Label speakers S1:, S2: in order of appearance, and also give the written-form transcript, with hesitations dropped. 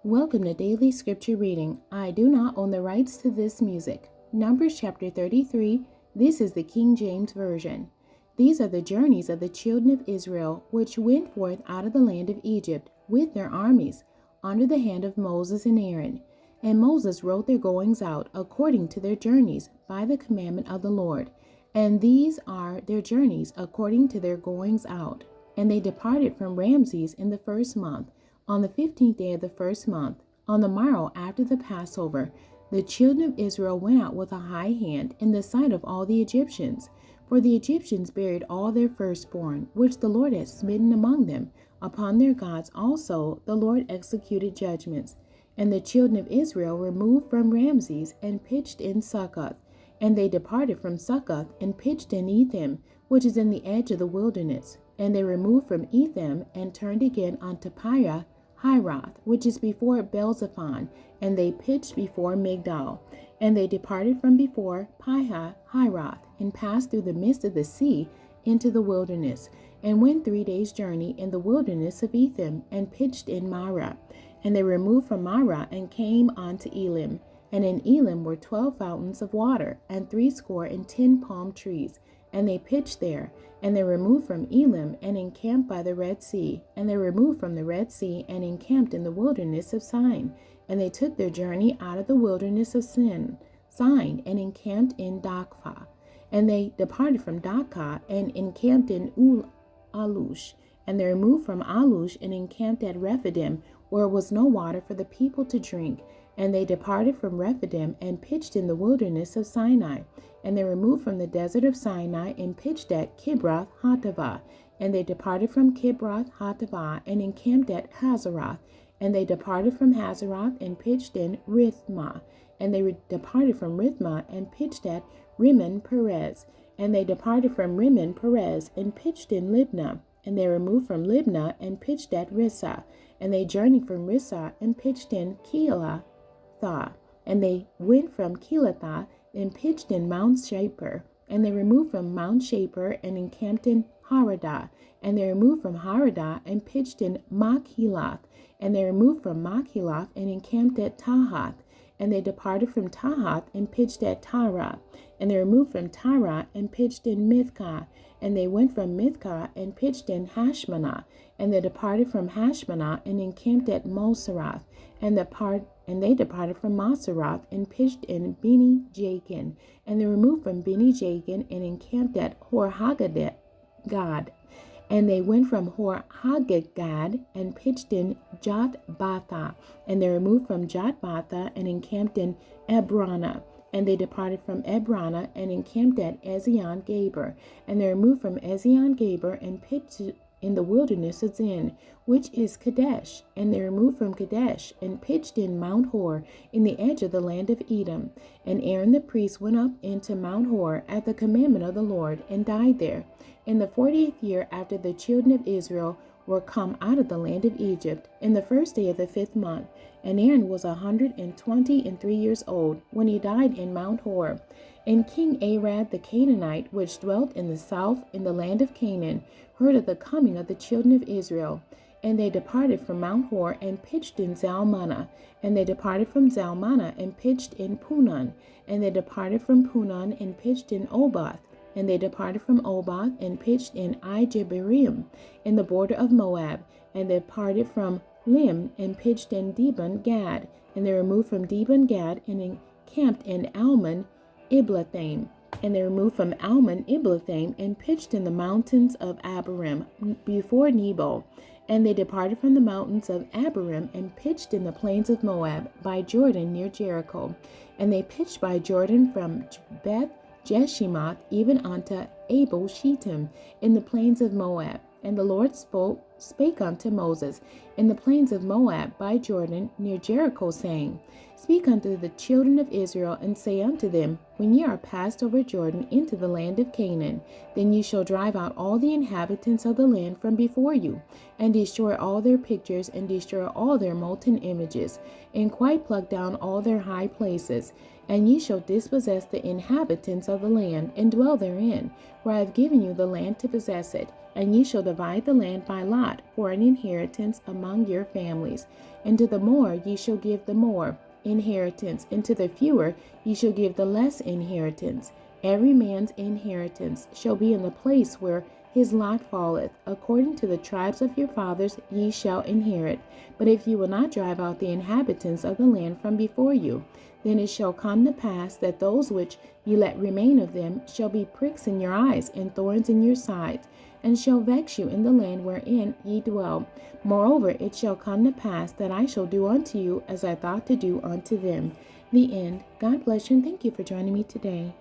S1: Welcome to Daily Scripture Reading. I do not own the rights to this music. Numbers chapter 33. This is the King James Version. These are the journeys of the children of Israel, which went forth out of the land of Egypt with their armies, under the hand of Moses and Aaron. And Moses wrote their goings out according to their journeys by the commandment of the Lord. And these are their journeys according to their goings out. And they departed from Ramses in the first month, on the 15th day of the first month, on the morrow after the Passover. The children of Israel went out with a high hand in the sight of all the Egyptians. For the Egyptians buried all their firstborn, which the Lord had smitten among them. Upon their gods also the Lord executed judgments. And the children of Israel removed from Ramses and pitched in Succoth. And they departed from Succoth and pitched in Etham, which is in the edge of the wilderness. And they removed from Etham and turned again unto Hiroth, which is before Baal-zephon, and they pitched before Migdal. And they departed from before Hiroth, and passed through the midst of the sea into the wilderness, and went 3 days' journey in the wilderness of Etham, and pitched in Marah. And they removed from Marah, and came unto Elim. And in Elim were 12 fountains of water, and 60 palm trees. And they pitched there. And they removed from Elim, and encamped by the Red Sea. And they removed from the Red Sea, and encamped in the wilderness of Sin. And they took their journey out of the wilderness of Sin, and encamped in Dakphah. And they departed from Dakphah, and encamped in Alush. And they removed from Alush, and encamped at Rephidim, where was no water for the people to drink. And they departed from Rephidim, and pitched in the wilderness of Sinai. And they removed from the desert of Sinai, and pitched at Kibroth Hattaavah. And they departed from Kibroth Hattaavah, and encamped at Hazeroth. And they departed from Hazeroth, and pitched in Rithmah. And they departed from Rithmah, and pitched at Rimmon Perez. And they departed from Rimmon Perez, and pitched in Libnah. And they removed from Libnah, and pitched at Rissah. And they journeyed from Rissah, and pitched in Keilah. And they went from Keilah and pitched in Mount Shapir. And they removed from Mount Shapir, and encamped in Haradah. And they removed from Haradah, and pitched in Machheloth. And they removed from Machheloth, and encamped at Tahath. And they departed from Tahath, and pitched at Tarah. And they removed from Tarah, and pitched in Mithkah. And they went from Mithkah, and pitched in Hashmanah. And they departed from Hashmanah, and encamped at Moseroth. And they departed from Moseroth, and pitched in Beni Jakin. And they removed from Beni Jakin, and encamped at Hor-Haggidgad. And they went from Hor-Haggidgad, and pitched in Jotbathah. And they removed from Jotbathah, and encamped in Ebronah. And they departed from Ebronah, and encamped at Ezion-Geber. And they removed from Ezion-Geber, and pitched in the wilderness of Zin, which is Kadesh. And they removed from Kadesh, and pitched in Mount Hor, in the edge of the land of Edom. And Aaron the priest went up into Mount Hor at the commandment of the Lord, and died there. In the 40th year after the children of Israel were come out of the land of Egypt, in the first day of the 5th month. And Aaron was 123 years old when he died in Mount Hor. And King Arad the Canaanite, which dwelt in the south in the land of Canaan, heard of the coming of the children of Israel. And they departed from Mount Hor, and pitched in Zalmanah. And they departed from Zalmanah, and pitched in Punon. And they departed from Punon, and pitched in Oboth. And they departed from Oboth, and pitched in Ijeberim, in the border of Moab. And they departed from Lim, and pitched in Dibon-Gad. And they removed from Dibon-Gad, and encamped in Almon Iblethaim. And they removed from Almon Iblethaim, and pitched in the mountains of Abarim, before Nebo. And they departed from the mountains of Abarim, and pitched in the plains of Moab, by Jordan near Jericho. And they pitched by Jordan from Beth Jeshimoth even unto Abel Shittim, in the plains of Moab. And the Lord spake unto Moses in the plains of Moab by Jordan near Jericho, saying, Speak unto the children of Israel, and say unto them, When ye are passed over Jordan into the land of Canaan, then ye shall drive out all the inhabitants of the land from before you, and destroy all their pictures, and destroy all their molten images, and quite pluck down all their high places. And ye shall dispossess the inhabitants of the land, and dwell therein, for I have given you the land to possess it. And ye shall divide the land by lot, lot for an inheritance among your families. And to the more ye shall give the more inheritance, and to the fewer ye shall give the less inheritance. Every man's inheritance shall be in the place where his lot falleth. According to the tribes of your fathers ye shall inherit. But if ye will not drive out the inhabitants of the land from before you, then it shall come to pass that those which ye let remain of them shall be pricks in your eyes and thorns in your sides, and shall vex you in the land wherein ye dwell. Moreover, it shall come to pass that I shall do unto you as I thought to do unto them. The end. God bless you, and thank you for joining me today.